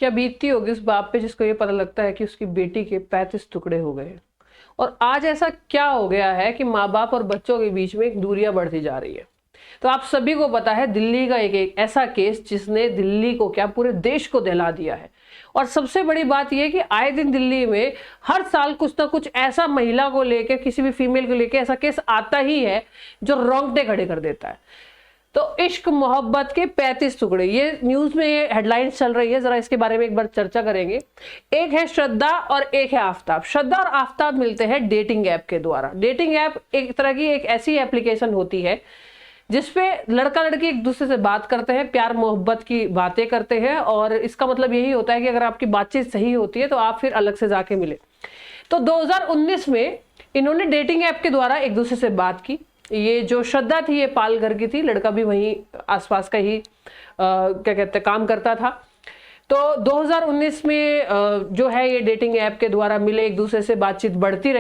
क्या बीतती होगी उस बाप पे जिसको ये पता लगता है कि उसकी बेटी के 35 टुकड़े हो गए। और आज ऐसा क्या हो गया है कि माँ बाप और बच्चों के बीच में एक दूरियां बढ़ती जा रही है। तो आप सभी को पता है दिल्ली का एक ऐसा केस जिसने दिल्ली को क्या पूरे देश को दहला दिया है। और सबसे बड़ी बात यह कि आए दिन दिल्ली में हर साल कुछ ना कुछ ऐसा महिला को लेकर, किसी भी फीमेल को लेकर ऐसा केस आता ही है जो रोंगटे खड़े कर देता है। तो इश्क मोहब्बत के 35 टुकड़े, ये न्यूज में ये हेडलाइंस चल रही है, जरा इसके बारे में एक बार चर्चा करेंगे। एक है श्रद्धा और एक है आफ्ताब। श्रद्धा और आफ्ताब मिलते हैं डेटिंग ऐप के द्वारा। डेटिंग ऐप एक तरह की एक ऐसी एप्लीकेशन होती है जिसपे लड़का लड़की एक दूसरे से बात करते हैं, प्यार मोहब्बत की बातें करते हैं, और इसका मतलब यही होता है कि अगर आपकी बातचीत सही होती है तो आप फिर अलग से जाके मिले। तो 2019 में इन्होंने डेटिंग ऐप के द्वारा एक दूसरे से बात की। ये जो श्रद्धा थी ये पालघर की थी, लड़का भी वहीं आसपास का ही क्या कहते हैं काम करता था। तो 2019 में जो है ये डेटिंग ऐप के द्वारा मिले, एक दूसरे से बातचीत बढ़ती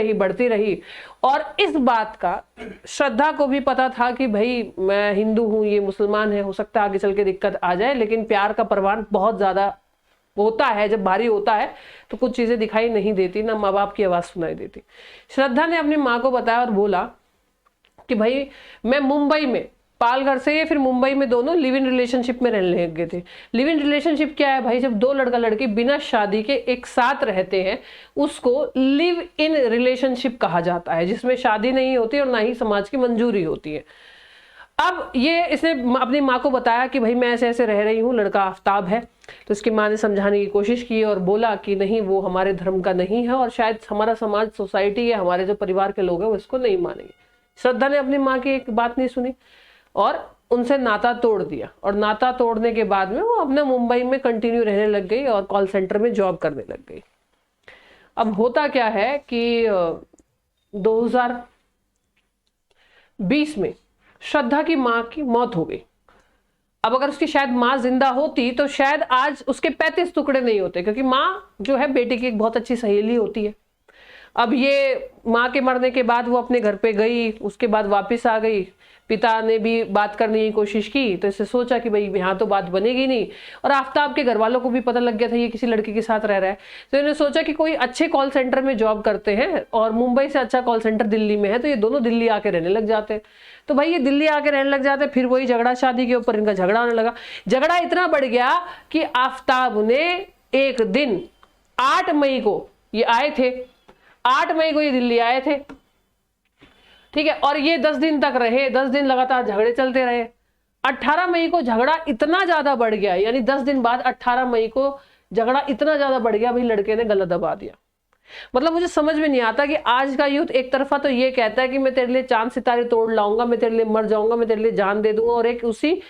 रही। और इस बात का श्रद्धा को भी पता था कि भाई मैं हिंदू हूं, ये मुसलमान है, हो सकता है आगे चल के दिक्कत आ जाए, लेकिन प्यार का परवान बहुत ज्यादा होता है, जब भारी होता है तो कुछ चीजें दिखाई नहीं देती, ना माँ बाप की आवाज सुनाई देती। श्रद्धा ने अपनी माँ को बताया और बोला कि भाई मैं मुंबई में, पालघर से ये फिर मुंबई में दोनों लिव इन रिलेशनशिप में रहने लग गए थे। लिव इन रिलेशनशिप क्या है भाई? जब दो लड़का लड़की बिना शादी के एक साथ रहते हैं उसको लिव इन रिलेशनशिप कहा जाता है, जिसमें शादी नहीं होती और ना ही समाज की मंजूरी होती है। अब ये इसने अपनी माँ को बताया कि भाई मैं ऐसे ऐसे रह रही हूँ, लड़का आफ्ताब है। तो इसकी माँ ने समझाने की कोशिश की और बोला कि नहीं, वो हमारे धर्म का नहीं है और शायद हमारा समाज, सोसाइटी या हमारे जो परिवार के लोग हैं वो इसको नहीं मानेंगे। श्रद्धा ने अपनी माँ की एक बात नहीं सुनी और उनसे नाता तोड़ दिया। और नाता तोड़ने के बाद में वो अपने मुंबई में कंटिन्यू रहने लग गई और कॉल सेंटर में जॉब करने लग गई। अब होता क्या है कि 2020 में श्रद्धा की माँ की मौत हो गई। अब अगर उसकी शायद माँ जिंदा होती तो शायद आज उसके 35 टुकड़े नहीं होते, क्योंकि माँ जो है बेटी की एक बहुत अच्छी सहेली होती है। अब ये माँ के मरने के बाद वो अपने घर पे गई, उसके बाद वापस आ गई। पिता ने भी बात करने की कोशिश की तो इससे सोचा कि भाई यहाँ तो बात बनेगी नहीं, और आफ्ताब के घर वालों को भी पता लग गया था ये किसी लड़की के साथ रह रहा है। तो इन्होंने सोचा कि कोई अच्छे कॉल सेंटर में जॉब करते हैं और मुंबई से अच्छा कॉल सेंटर दिल्ली में है, तो ये दोनों दिल्ली आके रहने लग जाते हैं। तो भाई ये दिल्ली आके रहने लग जाते, फिर वही झगड़ा, शादी के ऊपर इनका झगड़ा होने लगा। झगड़ा इतना बढ़ गया कि आफ्ताब ने एक दिन 8 मई को ये आए थे, 8 मई को ये दिल्ली आए थे, ठीक है, और ये 10 दिन तक रहे, 10 दिन लगातार झगड़े चलते रहे। 18 मई को झगड़ा इतना ज्यादा बढ़ गया, यानी 10 दिन बाद 18 मई को झगड़ा इतना ज्यादा बढ़ गया, भाई लड़के ने गला दबा दिया। मतलब मुझे समझ में नहीं आता कि आज का यूथ एक तरफा तो ये कहता है कि मैं तेरे लिए चांद सितारे तोड़ लाऊंगा, मैं तेरे लिए मर जाऊंगा, मैं तेरे लिए जान दे दूंगा, और एक उसी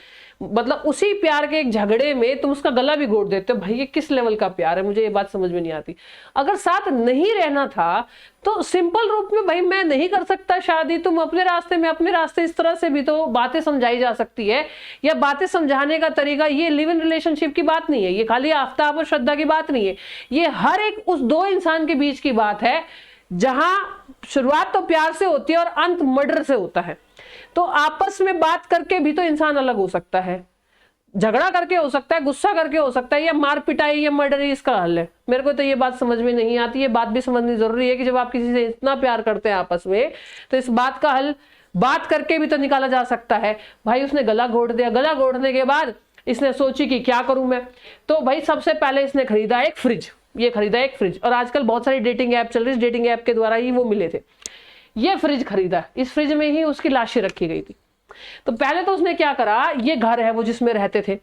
प्यार के एक झगड़े में तुम उसका गला भी घोट देते हो। भाई ये किस लेवल का प्यार है? मुझे ये बात समझ में नहीं आती। अगर साथ नहीं रहना था तो सिंपल रूप में भाई मैं नहीं कर सकता शादी, तुम अपने रास्ते में अपने रास्ते, इस तरह से भी तो बातें समझाई जा सकती है। या बातें समझाने का तरीका, ये लिव इन रिलेशनशिप की बात नहीं है, ये खाली आफ्ताब और श्रद्धा की बात नहीं है, ये हर एक उस दो इंसान के बीच की बात है जहां शुरुआत तो प्यार से होती है और अंत मर्डर से होता है। तो आपस में बात करके भी तो इंसान अलग हो सकता है, झगड़ा करके हो सकता है, गुस्सा करके हो सकता है, या मार पिटाई या मर्डर ही इसका हल है। मेरे को तो ये बात समझ में नहीं आती। ये बात भी समझनी जरूरी है कि जब आप किसी से इतना प्यार करते हैं आपस में, तो इस बात का हल बात करके भी तो निकाला जा सकता है। भाई उसने गला घोट दिया, गला घोटने के बाद इसने सोची कि क्या करूं मैं, तो भाई सबसे पहले इसने खरीदा एक फ्रिज, और आजकल बहुत सारी डेटिंग ऐप चल रही है, डेटिंग ऐप के द्वारा ही वो मिले थे। ये फ्रिज खरीदा, इस फ्रिज में ही उसकी लाशें रखी गई थी। तो पहले तो उसने क्या करा, ये घर है वो जिसमें रहते थे,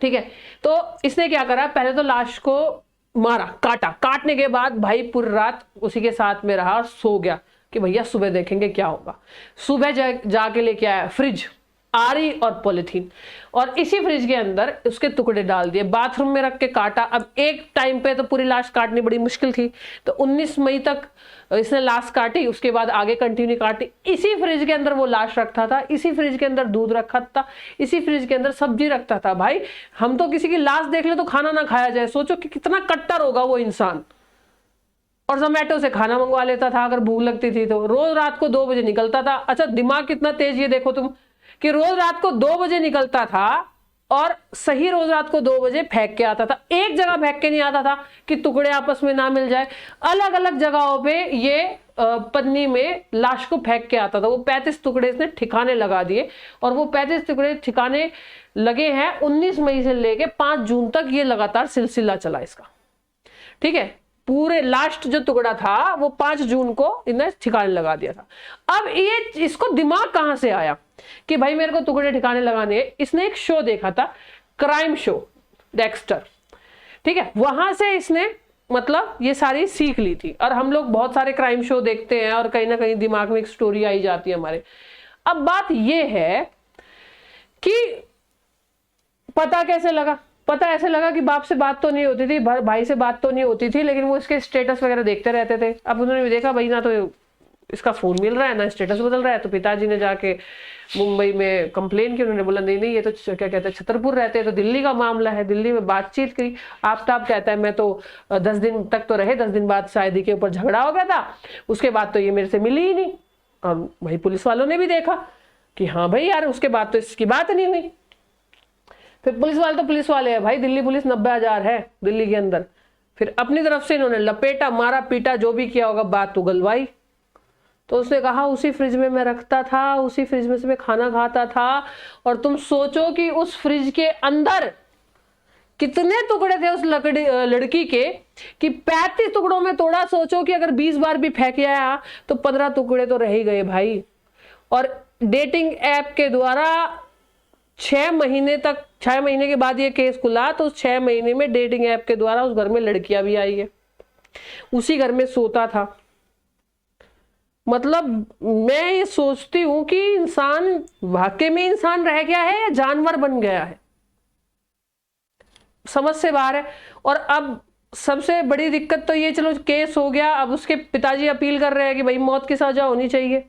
ठीक है, तो इसने क्या करा, पहले तो लाश को मारा, काटा, काटने के बाद भाई पूरी रात उसी के साथ में रहा और सो गया कि भैया सुबह देखेंगे क्या होगा। सुबह जाके लेके आया फ्रिज, आरी और पॉलिथीन, और इसी फ्रिज के अंदर उसके टुकड़े डाल दिए, बाथरूम में रख के काटा। अब एक टाइम पे तो पूरी लाश काटनी बड़ी मुश्किल थी, तो 19 मई तक इसने लाश काटी, उसके बाद आगे कंटिन्यू काटी। इसी फ्रिज के अंदर वो लाश रखता था, इसी फ्रिज के अंदर दूध रखा था, इसी फ्रिज के अंदर सब्जी रखता था। भाई हम तो किसी की लाश देख ले तो खाना ना खाया जाए, सोचो कि कितना कट्टर होगा वो इंसान। और जोमेटो से खाना मंगवा लेता था अगर भूख लगती थी तो, रोज रात को 2 बजे निकलता था। अच्छा दिमाग कितना तेज, ये देखो तुम, कि रोज रात को 2 बजे निकलता था और सही रोज रात को 2 बजे फेंक के आता था। एक जगह फेंक के नहीं आता था कि टुकड़े आपस में ना मिल जाए, अलग अलग जगहों पे ये पन्नी में लाश को फेंक के आता था। वो 35 टुकड़े इसने ठिकाने लगा दिए और वो 35 टुकड़े ठिकाने लगे हैं 19 मई से लेके 5 जून तक ये लगातार सिलसिला चला इसका। ठीक है, पूरे लास्ट जो टुकड़ा था वो 5 जून को इन्हें ठिकाने लगा दिया था। अब ये इसको दिमाग कहां से आया कि भाई मेरे को टुकड़े ठिकाने लगाने हैं। इसने एक शो देखा था, क्राइम शो डेक्स्टर, ठीक है, वहां से इसने मतलब ये सारी सीख ली थी। और हम लोग बहुत सारे क्राइम शो देखते हैं और कहीं ना कहीं दिमाग में एक स्टोरी आई जाती है हमारे। अब बात ये है कि पता कैसे लगा? पता ऐसे लगा कि बाप से बात तो नहीं होती थी, भाई से बात तो नहीं होती थी, लेकिन वो इसके स्टेटस वगैरह देखते रहते थे। अब उन्होंने भी देखा भाई ना तो इसका फोन मिल रहा है ना स्टेटस बदल रहा है, तो पिताजी ने जाके मुंबई में कंप्लेन की। उन्होंने बोला नहीं नहीं ये तो क्या कहते हैं छतरपुर रहते हैं, तो दिल्ली का मामला है। दिल्ली में बातचीत करी। आफ्ताब कहता है मैं तो 10 दिन तक तो रहे, 10 दिन बाद शादी के ऊपर झगड़ा हो गया था, उसके बाद तो ये मेरे से मिली ही नहीं। और वही पुलिस वालों ने भी देखा कि हाँ भाई यार उसके बाद तो इसकी बात नहीं हुई। फिर पुलिस वाले तो पुलिस वाले हैं भाई, दिल्ली पुलिस 90,000 है दिल्ली के अंदर। फिर अपनी तरफ से इन्होंने लपेटा, मारा पीटा, जो भी किया होगा, बात उगलवाई। तो उसने कहा उसी फ्रिज में मैं रखता था, उसी फ्रिज में से मैं खाना खाता था। और तुम सोचो कि उस फ्रिज के अंदर कितने टुकड़े थे उस लड़की के कि 35 टुकड़ों में तोड़ा। सोचो कि अगर 20 बार भी फेंक आया तो 15 टुकड़े तो रह ही गए भाई। और डेटिंग ऐप के द्वारा 6 महीने तक, 6 महीने के बाद ये केस खुला, तो 6 महीने में डेटिंग ऐप के द्वारा उस घर में लड़कियां भी आई है, उसी घर में सोता था। मतलब मैं ये सोचती हूं कि इंसान वाकई में इंसान रह गया है या जानवर बन गया है, समझ से बाहर है। और अब सबसे बड़ी दिक्कत तो ये, चलो केस हो गया, अब उसके पिताजी अपील कर रहे हैं कि भाई मौत की सजा होनी चाहिए।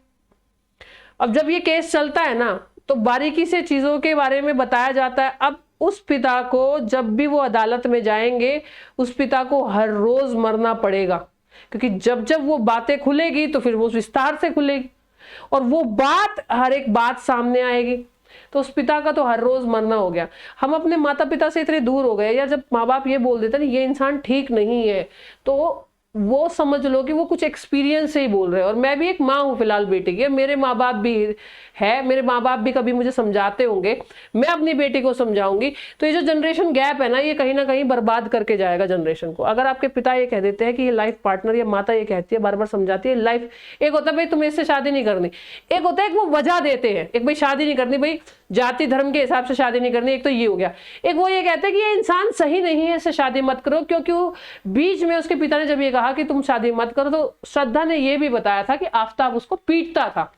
अब जब ये केस चलता है ना तो बारीकी से चीजों के बारे में बताया जाता है। अब उस पिता को जब भी वो अदालत में जाएंगे, उस पिता को हर रोज मरना पड़ेगा, क्योंकि जब जब वो बातें खुलेगी तो फिर वो विस्तार से खुलेगी और वो बात, हर एक बात सामने आएगी। तो उस पिता का तो हर रोज मरना हो गया। हम अपने माता पिता से इतने दूर हो गए, या जब माँ बाप ये बोल देते ना ये इंसान ठीक नहीं है, तो वो समझ लो कि वो कुछ एक्सपीरियंस से ही बोल रहे हैं। और मैं भी एक माँ हूँ फिलहाल बेटी की, मेरे माँ बाप भी है, मेरे माँ बाप भी कभी मुझे समझाते होंगे, मैं अपनी बेटी को समझाऊंगी। तो ये जो जनरेशन गैप है ना, ये कहीं ना कहीं बर्बाद करके जाएगा जनरेशन को। अगर आपके पिता ये कह देते हैं कि ये लाइफ पार्टनर, या माता ये कहती है बार बार समझाती है लाइफ, एक होता है भाई तुम्हें इससे शादी नहीं करनी, एक होता है वो वजह देते हैं, एक भाई शादी नहीं करनी, भाई जाति धर्म के हिसाब से शादी नहीं करनी, एक तो ये हो गया। एक वो ये कहते हैं कि ये इंसान सही नहीं है, इससे शादी मत करो। क्योंकि वो बीच में उसके पिता ने जब ये कहा कि तुम शादी मत करो, तो श्रद्धा ने ये भी बताया था कि आफ्ताब उसको पीटता था।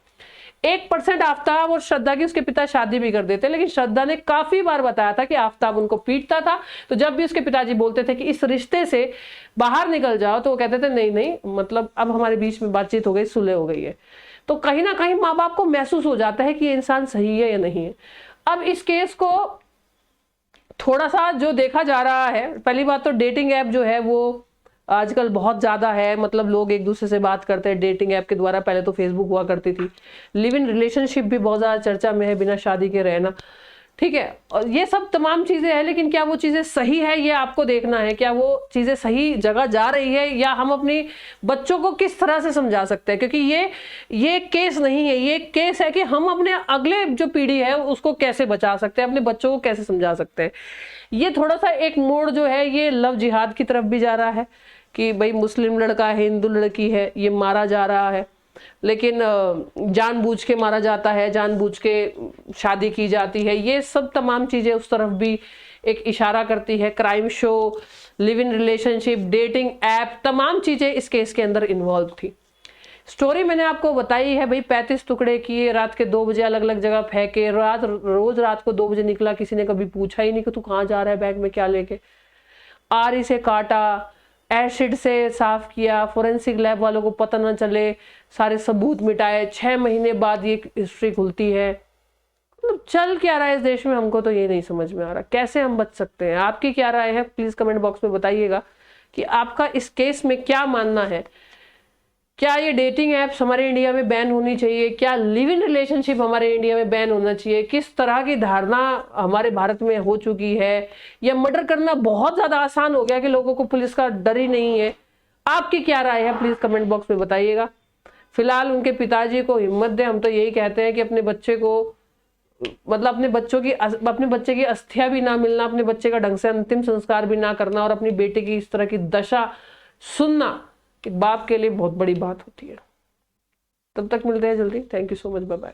1% आफ्ताब और श्रद्धा की उसके पिता शादी भी कर देते, लेकिन श्रद्धा ने काफी बार बताया था कि आफ्ताब उनको पीटता था। तो जब भी उसके पिताजी बोलते थे कि इस रिश्ते से बाहर निकल जाओ, तो वो कहते थे नहीं नहीं, मतलब अब हमारे बीच में बातचीत हो गई, सुलह हो गई है। तो कहीं ना कहीं माँ बाप को महसूस हो जाता है कि ये इंसान सही है या नहीं है। अब इस केस को थोड़ा सा जो देखा जा रहा है, पहली बात तो डेटिंग ऐप जो है वो आजकल बहुत ज्यादा है, मतलब लोग एक दूसरे से बात करते हैं डेटिंग ऐप के द्वारा। पहले तो फेसबुक हुआ करती थी। लिव इन रिलेशनशिप भी बहुत ज्यादा चर्चा में है, बिना शादी के रहना, ठीक है। और ये सब तमाम चीजें हैं, लेकिन क्या वो चीजें सही है ये आपको देखना है। क्या वो चीजें सही जगह जा रही है, या हम अपनी बच्चों को किस तरह से समझा सकते हैं। क्योंकि ये केस नहीं है, ये केस है कि हम अपने अगले जो पीढ़ी है उसको कैसे बचा सकते हैं, अपने बच्चों को कैसे समझा सकते हैं। ये थोड़ा सा एक मोड़ जो है ये लव जिहाद की तरफ भी जा रहा है कि भाई मुस्लिम लड़का है, हिंदू लड़की है, ये मारा जा रहा है, लेकिन जानबूझ के मारा जाता है, जानबूझ के शादी की जाती है। ये सब तमाम चीजें उस तरफ भी एक इशारा करती है। Crime show, live in relationship, dating app, तमाम चीजें इस केस के अंदर इन्वॉल्व थी। स्टोरी मैंने आपको बताई है भाई, 35 टुकड़े किए, रात के 2 बजे अलग अलग जगह फेंके, रोज रात को 2 बजे निकला, किसी ने कभी पूछा ही नहीं कि तू कहाँ जा रहा है, बैग में क्या लेके। आरी से काटा, एसिड से साफ किया, फोरेंसिक लैब वालों को पता न चले, सारे सबूत मिटाए, 6 महीने बाद ये हिस्ट्री खुलती है। मतलब चल क्या रहा है इस देश में, हमको तो ये नहीं समझ में आ रहा कैसे हम बच सकते हैं। आपकी क्या राय है, प्लीज कमेंट बॉक्स में बताइएगा कि आपका इस केस में क्या मानना है क्या ये डेटिंग ऐप्स हमारे इंडिया में बैन होनी चाहिए? क्या लिव इन रिलेशनशिप हमारे इंडिया में बैन होना चाहिए? किस तरह की धारणा हमारे भारत में हो चुकी है? या मर्डर करना बहुत ज्यादा आसान हो गया कि लोगों को पुलिस का डर ही नहीं है? आपकी क्या राय है, प्लीज कमेंट बॉक्स में बताइएगा। फिलहाल उनके पिताजी को हिम्मत दें, हम तो यही कहते हैं कि अपने बच्चे को, मतलब अपने बच्चे की अस्थियां भी ना मिलना, अपने बच्चे का ढंग से अंतिम संस्कार भी ना करना और अपनी बेटे की इस तरह की दशा सुनना एक बाप के लिए बहुत बड़ी बात होती है। तब तक मिलते हैं जल्दी। Thank you so much, bye bye.